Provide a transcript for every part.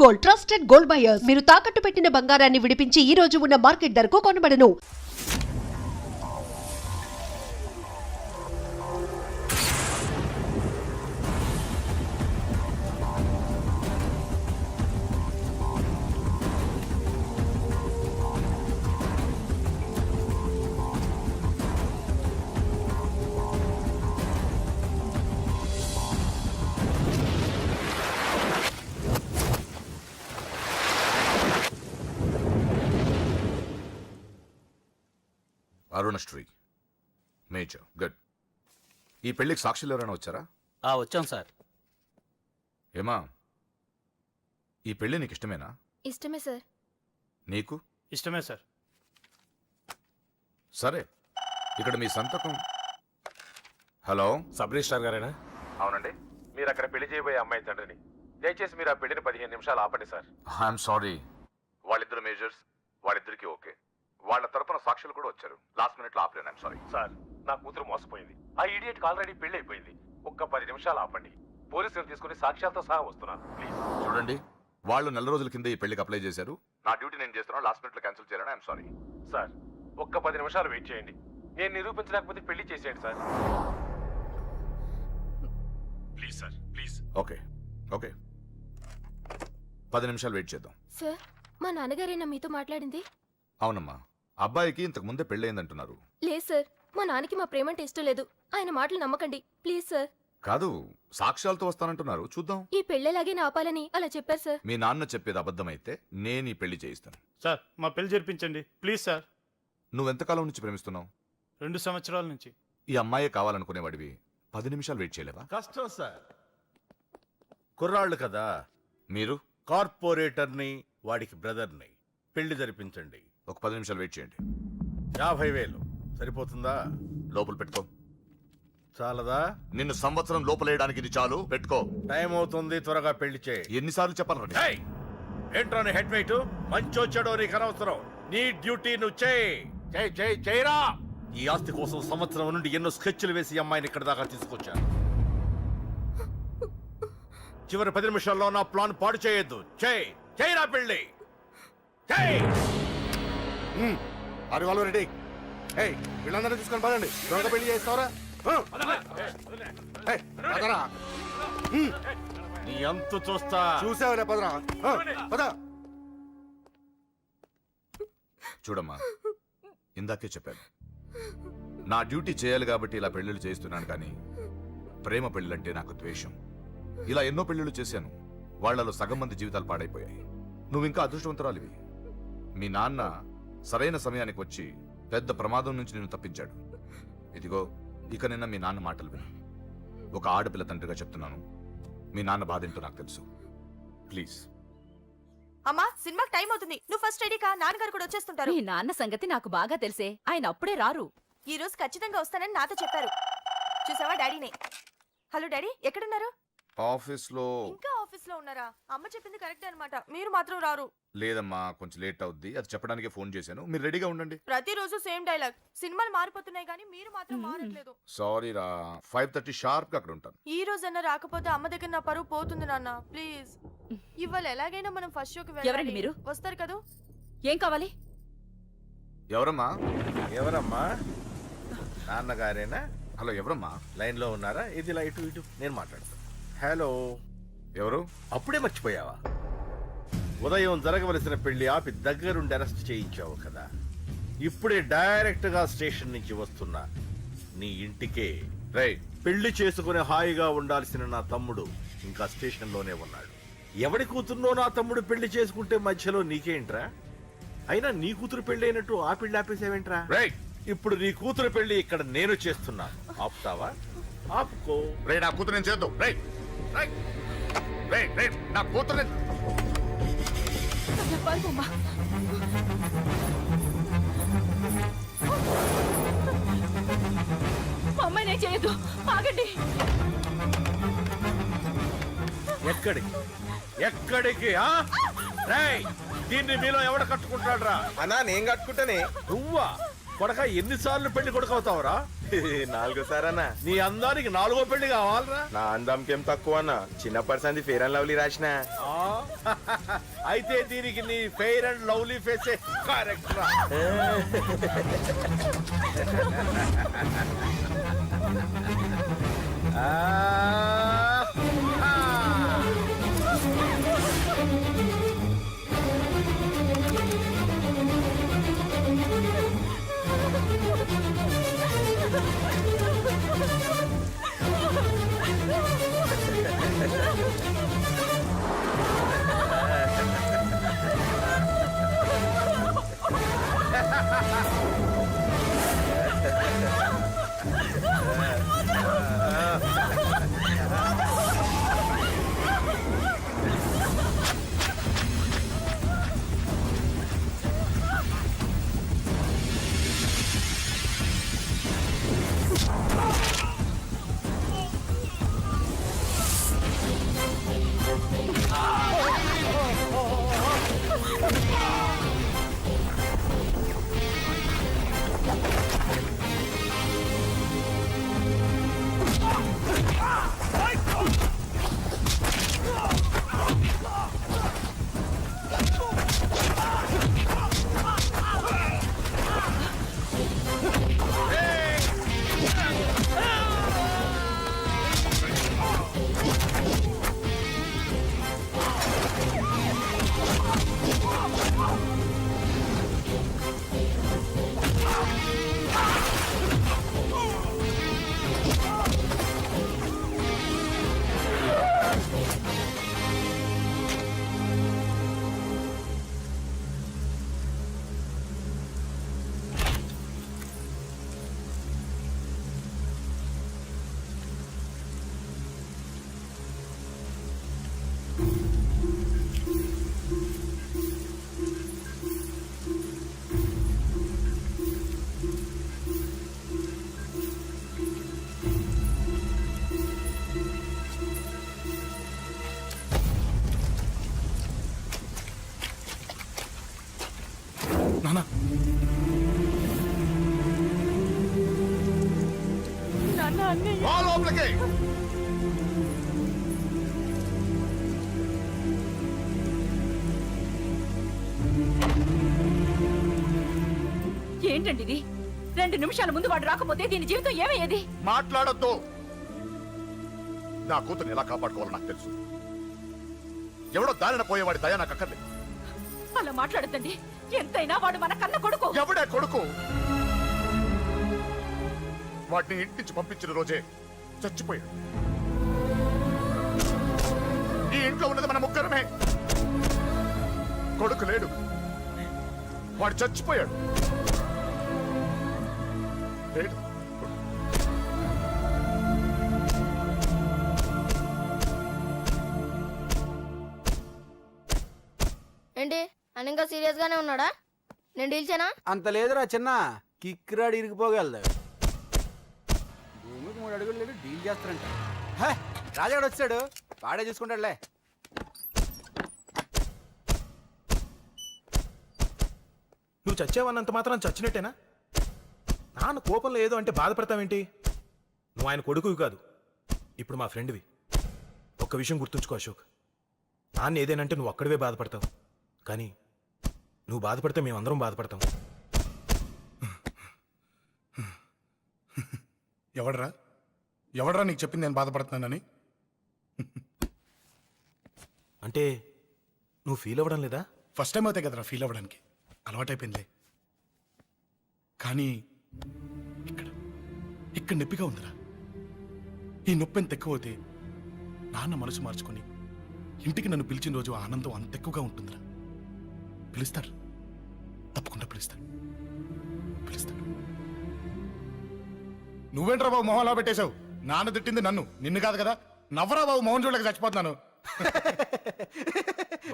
Gold, trusted gold buyers. మీరు తాకట్టు పెట్టిన బంగారాన్ని విడిపించి ఈ రోజు ఉన్న మార్కెట్ ధరకు కొనబడను. Arunasri major good. ఈ పెళ్లికి సాక్షులు ఎవరైనా వచ్చారా? వచ్చాం సార్. ఏమా, ఈ పెళ్లి నీకు ఇష్టమేనా? ఇష్టమే సార్. నీకు? ఇష్టమే సార్. సరే, ఇక్కడ మీ సంతకం. హలో, సబ్ రిజిస్ట్రార్ గారేనా? అవునండి. మీరు అక్కడ పెళ్లి చేయబోయే అమ్మాయి తండ్రిని. దయచేసి మీరు ఆ పెళ్లిని 15 నిమిషాలు ఆపండి సార్. I'm sorry. వాళ్ళిద్దరు మేజర్స్, వాళ్ళిద్దరికి ఓకే. వాళ్ళ తరపున సాక్షులు కూడా వచ్చారు. లాస్ట్ మినిట్ లో ఆపలేను. ఐఎమ్ సారీ సార్, నా కూతురు మోసపోయింది. ఆ ఇడియట్కి ఆల్రెడీ పెళ్లి అయిపోయింది. ఒక్క 10 నిమిషాలు ఆపండి. పోలీసులు తీసుకుని సాక్ష్యాలతో సహా వస్తున్నాను ప్లీజ్. చూడండి, వాళ్ళు నెల రోజుల కింద ఈ పెళ్లికి అప్లై చేశారు. నా డ్యూటీ నేను చేస్తున్నాను. లాస్ట్ మినిట్ లో క్యాన్సిల్ చేయాలని ఐఎమ్ సారీ. సార్, ఒక్క 10 నిమిషాలు వెయిట్ చేయండి. నేను నిరూపించలేకపోతే పెళ్లి చేసేయండి sir. Please sir, please. Okay okay, 10 నిమిషాలు వెయిట్ చేద్దాం. సార్, మా నాన్నగారేనా మీతో మాట్లాడింది? అవునమ్మా, అబ్బాయికి ఇంతకు ముందే పెళ్ళయిందంటున్నారు. లేదు సార్, మా నాన్నకి మా ప్రేమంటే ఇష్టం లేదు. ఆయన మాటలు నమ్మకండి ప్లీజ్ సార్. కాదు, సాక్ష్యాలతో వస్తానంటున్నారు. చూద్దాం. ఈ పెళ్ళలాగే ఆపాలని అలా చెప్పారు సార్. మీ నాన్న చెప్పేది అబద్ధమైతే నేను ఈ పెళ్లి చేయిస్తాను. సార్, మా పెళ్లి జరిపించండి ప్లీజ్ సార్. నువ్వెంతకాలం నుంచి ప్రేమిస్తున్నావు? 2 సంవత్సరాల నుంచి. ఈ అమ్మాయే కావాలనుకునేవాడివి 10 నిమిషాలు వెయిట్ చేయలేవా? కష్టం సార్. కుర్రాళ్ళు కదా. మీరు? కార్పొరేటర్ని, వాడికి బ్రదర్ని. పెళ్లి జరిపించండి. ఒక 10 నిమిషాలు వెయిట్ చేయండి. 50,000 సరిపోతుందా? లోపల పెట్టుకో. చాలదా? నిన్ను సంవత్సరం లోపలేయడానికి ఇది చాలు. పెట్టుకో. టైం అవుతుంది, త్వరగా పెళ్లి చేయి. ఎన్నిసార్లు చెప్పాలి? ఏయ్! ఏంట్రా నీ హెడ్ వెయిట్? మంచో చెడో నీకు అనవసరం. నీ డ్యూటీ నువ్వు చేయరా. ఈ ఆస్తి కోసం సంవత్సరం నుండి ఎన్నో స్కెచ్లు వేసి అమ్మాయిని ఇక్కడ దాకా తీసుకొచ్చాను. చివరి 10 నిమిషాల్లో నా ప్లాన్ పాడు చేయొద్దు. చేయరా పెళ్లి. వాళ్ళు రెడీ. వీళ్ళందరూ తీసుకొని పదండి. త్వరగా పెళ్లి చేస్తావరా? నీ అంతు చూస్తా. చూసావులే, పదరా. పద. చూడమ్మా, ఇందాకే చెప్పాను, నా డ్యూటీ చేయాలి కాబట్టి ఇలా పెళ్లిళ్ళు చేస్తున్నాను. కానీ ప్రేమ పెళ్ళిళ్ళంటే నాకు ద్వేషం. ఇలా ఎన్నో పెళ్లిళ్ళు చేశాను. వాళ్లలో సగం మంది జీవితాలు పాడైపోయాయి. నువ్వు ఇంకా అదృష్టవంతురాలివి. మీ నాన్న సరైన సమయానికి వచ్చి పెద్ద ప్రమాదం నుంచి నిన్ను తప్పించాడు. ఇదిగో, ఇక నిన్న మీ నాన్న మాటలు విను. ఒక ఆడపిల్ల తండ్రిగా చెప్తున్నాను, మీ నాన్న బాధ ఏంటో నాకు తెలుసు. ప్లీజ్. అమ్మా, సినిమాకి టైం అవుతుంది. నువ్వు ఫస్ట్ రెడీ కా. నాన్నగారు కూడా వచ్చేస్తుంటారు. మీ నాన్న సంగతి నాకు బాగా తెలిసే. ఆయన అప్పుడే రారు. ఈ రోజు ఖచ్చితంగా వస్తానని నాతో చెప్పారు. చూసావా డాడీనే. హలో డాడీ, ఎక్కడున్నారు? ఆఫీస్ లో. ఇంకా ఆఫీస్ లో ఉన్నారా? అమ్మ చెప్పింది కరెక్టే అన్నమాట. మీరు మాత్రం రారు. లేదమ్మా, కొంచెం లేట్ అవుద్ది. అది చెప్పడానికి ఫోన్ చేశాను. మీరు రెడీగా ఉండండి. ప్రతిరోజు సేమ్ డైలాగ్. సినిమాలు మారిపోతున్నాయి కానీ మీరు మాత్రం మారట్లేదు. సారీ రా, 5:30 షార్ప్ గా అక్కడ ఉంటాను. ఈ రోజన్నా రాకపోతే అమ్మ దగ్గర నా పరువు పోతుంది నాన్న. ప్లీజ్. ఇవాళ ఎలాగైనా మనం ఫస్ట్ షోకి ఎవరండి వెళ్ళాలి. మీరు? వస్తారు కదా? ఏం కావాలి? ఎవరమ్మా? ఎవరమ్మా? నాన్నగారేనా? హలో, ఎవరమ్మా? లైన్ లో ఉన్నారా? ఇది లైట్ ఇటు నేను మాట్లాడతాను. హలో. ఎవరు? అప్పుడే మర్చిపోయావా? ఉదయం జరగవలసిన పెళ్లి ఆపి దగ్గరుండి అరెస్ట్ చేయించావు కదా. ఇప్పుడే డైరెక్ట్ గా స్టేషన్ నుంచి వస్తున్నా. నీ ఇంటికే. రేయ్, పెళ్లి చేసుకుని హాయిగా ఉండాల్సిన నా తమ్ముడు ఇంకా స్టేషన్ లోనే ఉన్నాడు. ఎవడి కూతుర్నో నా తమ్ముడు పెళ్లి చేసుకుంటే మధ్యలో నీకేంట్రా? అయినా నీ కూతురు పెళ్లి అయినట్టు ఆ పెళ్లి ఆపేసావేంట్రా? రేయ్, ఇప్పుడు నీ కూతురు పెళ్లి ఇక్కడ నేను చేస్తున్నా. ఆపుతావా? ఆపుకో. రే, నా కూతురు నేను చేద్దాం. రేయ్ రేయ్ రేయ్ రేయ్, నా కూతురు. అమ్మాయినే చేయొద్దు, ఆగండి. ఎక్కడికి ఎక్కడికి? రేయ్, దీన్ని మీలో ఎవడ కట్టుకుంటాడ్రా? అన్నా, నేను కట్టుకుంటానే. నువ్వా? కొడక ఎన్నిసార్లు పెళ్లి కొడుకు అవుతావురా? 4 నీ అందానికి 4వ పెళ్లి కావాలరా? నా అందంకేం తక్కువ అన్న చిన్నప్పటి సంది ఫేర్ అండ్ లవ్లీ రాసిన ఆ, అయితే దీనికి నీ ఫెయిర్ అండ్ లవ్లీ ఫేసే కరెక్ట్ రా. ఆ, ఆ. నానా రా లోపలికి. ఏంటండి ఇది 2 నిమిషాల ముందు వాడు రాకపోతే దీని జీవితం ఏమయ్యేది? మాట్లాడొద్దు. నా కూతురు ఎలా కాపాడుకోవాలో నాకు తెలుసు. ఎవడో దారిన పోయేవాడి దయ నాకు అక్కర్లేదు. అలా మాట్లాడద్దండి. ఎంతైనా వాడు మన కన్న కొడుకు. ఎవడే కొడుకు? వాటిని ఇంటి నుంచి పంపించిన రోజే చచ్చిపోయాడు. ఈ ఇంట్లో ఉన్నది మన ముగ్గురమే. కొడుకు లేడు, వాడు చచ్చిపోయాడు. లేడు. ఏంటి అని ఇంకా సీరియస్ గానే ఉన్నాడా? నేను డీల్ చేయనా? అంత లేదురా చిన్న కిక్రాడి ఇరిగిపోగలదు. భూమికి 3 అడుగులు లేదు డీల్ చేస్తారంట. రాజాడు వచ్చాడు, వాడే చూసుకుంటాడులే. నువ్వు చచ్చావన్నంత మాత్రం చచ్చినట్టేనా? నాన్న కోపంలో ఏదో అంటే బాధపడతావేంటి? నువ్వు ఆయన కొడుకువి కాదు, ఇప్పుడు మా ఫ్రెండ్వి. ఒక్క విషయం గుర్తుంచుకో అశోక్, నాన్న ఏదేనంటే నువ్వు అక్కడివే బాధపడతావు, కానీ నువ్వు బాధపడితే మేమందరం బాధపడతాం. ఎవడరా నీకు చెప్పింది నేను బాధపడుతున్నానని? అంటే నువ్వు ఫీల్ అవ్వడం లేదా? ఫస్ట్ టైం అవుతాయి కదరా ఫీల్ అవ్వడానికి, అలవాటైపోయింది. కానీ ఇక్కడ ఇక్కడ నొప్పిగా ఉందిరా. ఈ నొప్పి ఎంత ఎక్కువ అవుతే నాన్న మనసు మార్చుకొని ఇంటికి నన్ను పిలిచిన రోజు ఆనందం అంత ఎక్కువగా ఉంటుందిరా. పిలుస్తారు, తప్పకుండా పిలుస్తారు. నువ్వేంట్రా బాబు మొహంలో పెట్టేశావు? నాన్న తిట్టింది నన్ను, నిన్ను కాదు కదా. నవ్వరా బాబు, మోహన్ చూడలేక చచ్చిపోతున్నాను.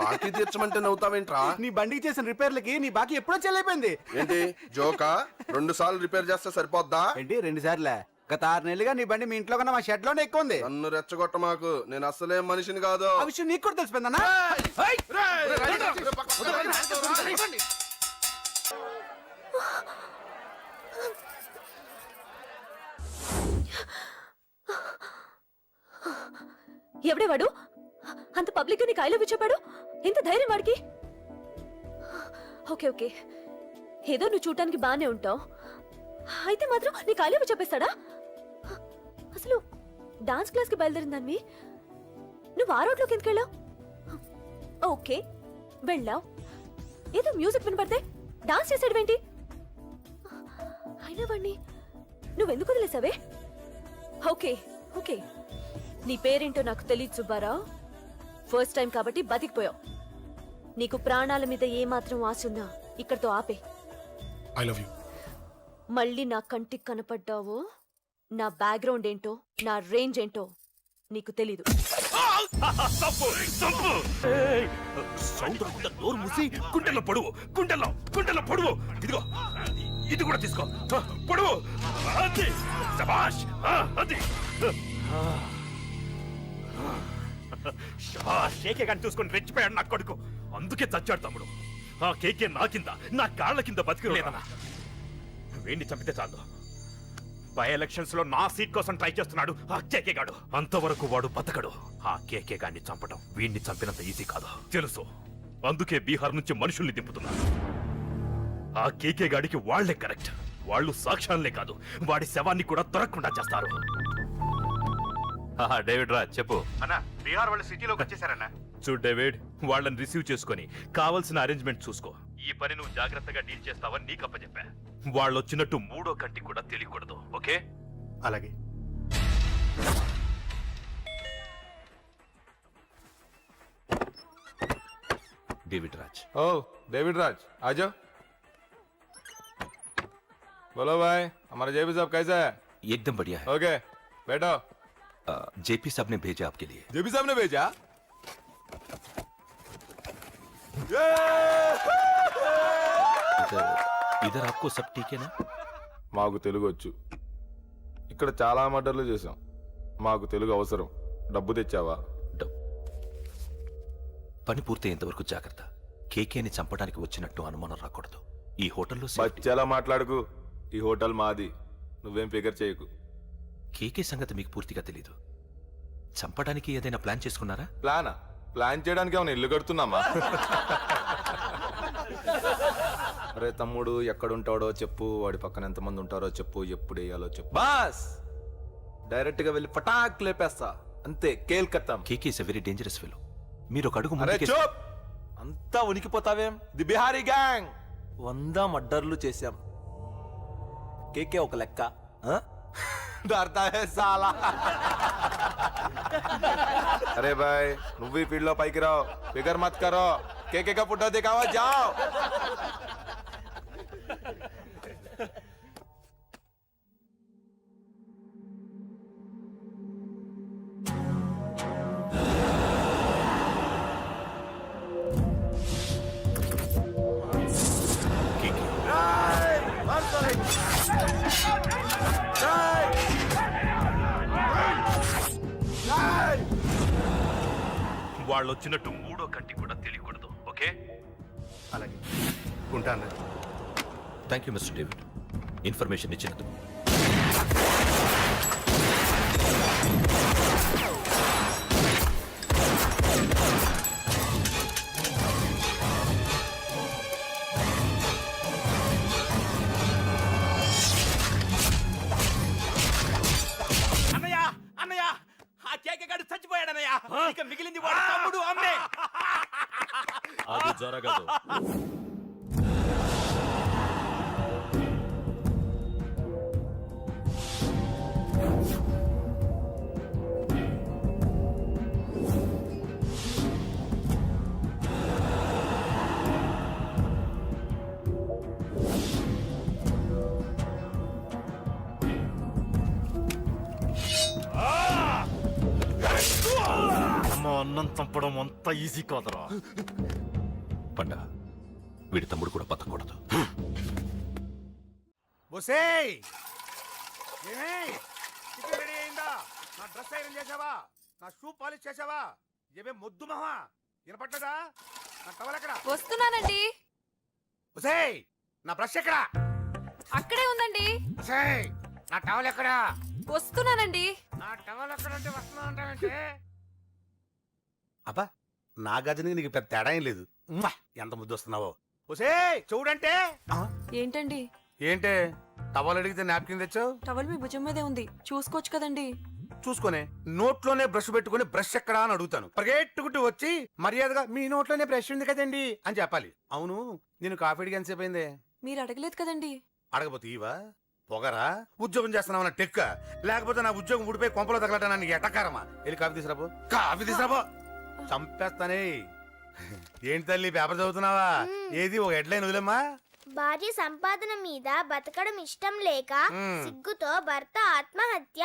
బాకీ తీర్చమంటే నవ్వుతావేంట్రా? నీ బండికి చేసిన రిపేర్లకి నీ బాకీ ఎప్పుడో చెల్లైపోయింది. ఏంటి జోకా? 2 సార్లు రిపేర్ చేస్తే సరిపోద్దా? ఏంటి 2 సార్లే? గత 6 నెలలుగా నీ బండి మీ ఇంట్లో కన్నా మా షెడ్ లోనే ఎక్కువ ఉంది. నన్ను రెచ్చగొట్ట మాకు, నేను అస్సలేం మనిషిని కాదు. ఆ విషయం నీకు కూడా తెలిసిపోయిందన్నా? ఎవడే వాడు? అంత పబ్లిక్ గా నీకు ఐ లవ్ యూ చెప్పాడు? ఎంత ధైర్యం వాడికి? ఓకే ఓకే, ఏదో నువ్వు చూడటానికి బానే ఉంటావు, అయితే మాత్రం నీకు ఐ లవ్ యూ చెప్పేస్తాడా? అసలు డాన్స్ క్లాస్ కి బయలుదేరిందాన్ని నువ్వు ఆ రోడ్లోకి ఎందుకు వెళ్ళావు? ఓకే వెళ్ళావు, ఏదో మ్యూజిక్ వినపడితే డాన్స్ చేసాడువేంటి? అయినా వాణ్ణి నువ్వెందుకు వదిలేసావే? ఓకే ఓకే, నీ పేరేంటో నాకు తెలియదు సుబ్బారావు. ఫస్ట్ టైం కాబట్టి బతికిపోయావు. నీకు ప్రాణాల మీద ఏమాత్రం ఆశున్నా ఇక్కడితో ఆపే. I love you. మళ్ళీ నా కంటికి కనపడ్డావు, నా బ్యాక్గ్రౌండ్ ఏంటో, నా రేంజ్ ఏంటో నీకు తెలీదు. సౌండ్ రాకుండా నోరు మూసి గుండెల్లో పొడువు, గుండెల్లో పొడువు. ఇదిగో ఇది కూడా తీసుకో, పొడువు. అది శభాష్, అది శభాష్. కేకే గాని చూసుకొని రెచ్చిపోయాడు నా కొడుకు, అందుకే చచ్చాడు తమ్ముడు. ఆ కేకే నా కింద, నా కాళ్ళ కింద బతికిలేదన్నా. వేణ్ణి చంపితే చాలు. బై ఎలక్షన్స్ లో నా సీట్ కోసం ట్రై చేస్తున్నాడు ఆ కేకే గాడు. అంతవరకు వాడు బతకడు. ఆ కేకే గాన్ని చంపడం వీణ్ణి చంపినంత ఈజీ కాదు తెలుసు. అందుకే బీహార్ నుంచి మనుషుల్ని దింపుతున్నారు. ఆ కేకే గాడికి వాళ్లే కరెక్ట్. వాళ్ళు సాక్ష్యాలనే కాదు, వాడి శవాన్ని కూడా దొరకకుండా చేస్తారు. డేవిడ్ రాజ్ చెప్పు. అన్నా, బీహార్ వాళ్ళు సిటీలోకి వచ్చేసారన్నా. చూడు డేవిడ్, వాళ్ళని రిసీవ్ చేసుకొని కావాల్సిన అరేంజ్మెంట్ చూసుకో. ఈ పని నువ్వు జాగ్రత్తగా డీల్ చేస్తావని నీకు అప్పచెప్పా. వాళ్ళు వచ్చినట్టు మూడో కంటికి కూడా తెలియకూడదు, ఓకే? అలాగే. డేవిడ్ రాజ్. ओ डेविड राज आ जाओ. बोलो भाई, हमारा जेपी साहब कैसा है? एकदम बढ़िया है. ओके बैठो. जेपी साहब ने भेजा आपके लिए. जेपी साहब ने भेजा. इधर आपको सब ठीक है ना? మాకు తెలుగు వచ్చు. ఇక్కడ చాలా మర్డర్లు చేసాం. మాకు తెలుగు అవసరం. డబ్బు తెచ్చావా? పని పూర్తయ్యేంత వరకు జాగ్రత్త. కేకేని చంపడానికి వచ్చినట్టు అనుమానం రాకూడదు. ఈ హోటల్లో బచ్చాలా మాట్లాడుకు. ఈ హోటల్ మాది, నువ్వేం ఫికర్ చేయకు. కేకే సంగతి మీకు పూర్తిగా తెలీదు. చంపడానికి ఏదైనా ప్లాన్ చేసుకున్నారా? ప్లాన్ చేయడానికి ఏమైనా ఇల్లు కడుతున్నామా? అరే తమ్ముడు, ఎక్కడుంటాడో చెప్పు, వాడి పక్కన ఎంతమంది ఉంటారో చెప్పు, ఎప్పుడు వేయాలో చెప్పు. బాస్ డైరెక్ట్ గా వెళ్ళి పటాక్ లేపేస్తా, అంతే. కేల్కత్తాం. KK is a very dangerous fellow. మీరు ఒక అడుగు అంతా ఉనికిపోతావేం? ది బిహారీ గ్యాంగ్ 100 మర్డర్లు చేశాం. కేకే ఒక లెక్క. సాలా. అరే బాయ్, నువ్వు ఈ ఫీల్డ్ లో పైకి రావు. ఫిగర్ మత్ కరో. కేకే కా ఫోటో దిखावा जाओ. వాళ్ళు వచ్చినట్టు మూడో కంటి కూడా తెలియకూడదు, ఓకే? అలాగే ఉంటాను. Thank you mister David, information ఇచ్చినందుకు. అన్నయ్య అన్నయ్య, ఆ కేకే గాడు చచ్చిపోయాడన్నయ్య. ఇక మిగిలింది వాడు తమ్ముడు అమ్మే. అది జరగదు. అన్నం చంపడం అంత ఈజీ కాదురా. పండ, వీడి తమ్ముడు కూడా బతకూడదు. బొసేయ్, రెడీ అయిందా? నా డ్రెస్ ఐరన్ చేసావా? నా షూ పాలిష్ చేసావా? ఏమే మొద్దు మహా వినపడ్డదా? నా టవల్ ఎక్కడ? వస్తున్నానండి. బొసేయ్, నా బ్రష్ ఎక్కడ? అక్కడే ఉందండి. బొసేయ్, నా టవల్ ఎక్కడ? వస్తున్నానండి. నా టవల్ ఎక్కడ అంటే వస్తున్నా అంటావేంటి? అబ్బా నా గజనికి నీకు పెద్ద తేడా ఏం లేదు ఉమ్మా, ఎంత ముద్దు వస్తున్నావో. ఒసే చూడంటే ఏంటండి ఏంటే టవల్ అడిగితే నాప్కిన్ తెచ్చావు? టవల్ మీ భుజం మీదే ఉంది, చూసుకోవచ్చు కదండి. చూసుకొని నోట్లోనే బ్రష్ పెట్టుకుని బ్రష్ ఎక్కడా అని అడుగుతాను. పరిగెట్టుకుంటూ వచ్చి మర్యాదగా మీ నోట్లోనే బ్రష్ ఉంది కదండి అని చెప్పాలి. అవును నేను కాఫీ అడిగి ఎంతసేపు అయిందే? మీరు అడగలేదు కదండి. అడగపోతే ఇవా పొగరా? ఉద్యోగం చేస్తున్నావు టెక్క, లేకపోతే నా ఉద్యోగం ఊడిపోయి కొంపలో తగలటా నీకు ఎటకారమా? వెళ్ళి కాఫీ తీసుకురాబో, కాఫీ తీసుకురాబో. చంపేస్తానే. ఏంటి తల్లి పేపర్ చదువుతున్నావా? ఏది ఒక హెడ్లైన్ వదిలేమ్మా. భార్య సంపాదన మీద బతకడం ఇష్టం లేక సిగ్గుతో భర్త ఆత్మహత్య.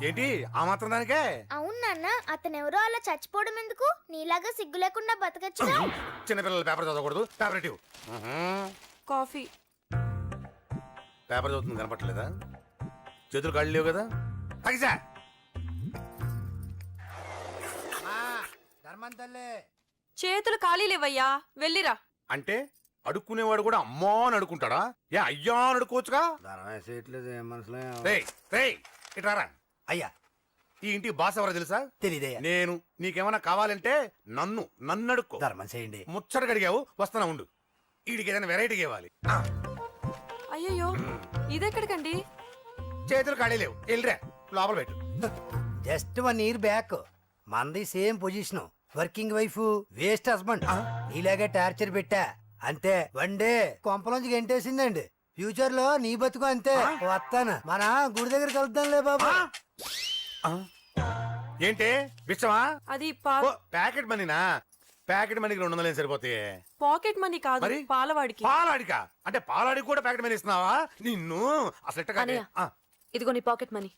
ఏంటి ఆ మాత్రం దానికే? అవును నాన్న, అతనెవరో అలా చచ్చిపోవడం ఎందుకు? నీలాగా సిగ్గు లేకుండా బతకచ్చు. చిన్నపిల్లలు పేపర్ చదవకూడదు. పేపర్ ఇటు. కాఫీ. పేపర్ చదువుతుంది కనపట్లేదా? చేతులు కాళ్ళు లేవు కదా? తగ్గిసా చేతులు ఖాళీ లేవయ్యా, వెళ్ళిరా. అంటే అడుక్కునేవాడు కూడా అమ్మా అని అడుక్కుంటాడా? ఏ అయ్యా అని అడుక్కోవచ్చుగా? ఇట్రారా. అయ్యా ఈ ఇంటికి బాస్ ఎవరో తెలుసా? తెలియదయ్యా. నేను. నీకేమైనా కావాలంటే నన్ను అడుక్కో. ధర్మం చేయండి. ముచ్చటగా అడిగావు, వస్తున్నా ఉండు. వీడికి ఏదైనా వెరైటీ ఇవ్వాలి. అయ్యయ్యో, ఇదెక్కడికండి? చేతులు ఖాళీ లేవు, వెళ్ళిరా లోపల పెట్టు. జస్ట్ 1 year బ్యాక్ మంది same position, working wife, waste husband. నీలాగే టార్చర్ పెట్టా అంతే. 1 day కొంపలోంచి గంటేసిందండి. ఫ్యూచర్ లో నీ బతుకు అంతే. వస్తాను, మన గుడి దగ్గర కలుద్దాంలే బాబా. ఏంటి బిచ్చమా? అది ప్యాకెట్ మనీనా? ప్యాకెట్ మనీకి 200 సరిపోతాయి. పాకెట్ మనీ కాదు, మరి? పాలవాడికి. పాలాడికా? అంటే పాలాడికి కూడా ప్యాకెట్ మనీ ఇస్తున్నావా? నిన్ను అసలు ఎట్ట కాదే. అన్నయ్య, ఇదిగో నీ పాకెట్ మనీ.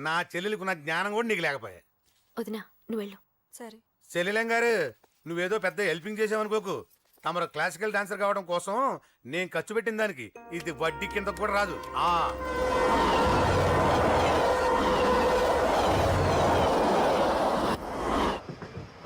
నా చెల్లెలకు నా జ్ఞానం కూడా నీకు లేకపోయా. వదినా నువ్వు వెళ్ళు. సరే. చెల్లెలం గారు, నువ్వేదో పెద్ద హెల్పింగ్ చేసావనుకోకు. తమరు క్లాసికల్ డాన్సర్ కావడం కోసం నేను ఖర్చు పెట్టిన దానికి ఇది వడ్డీ కింద కూడా రాదు.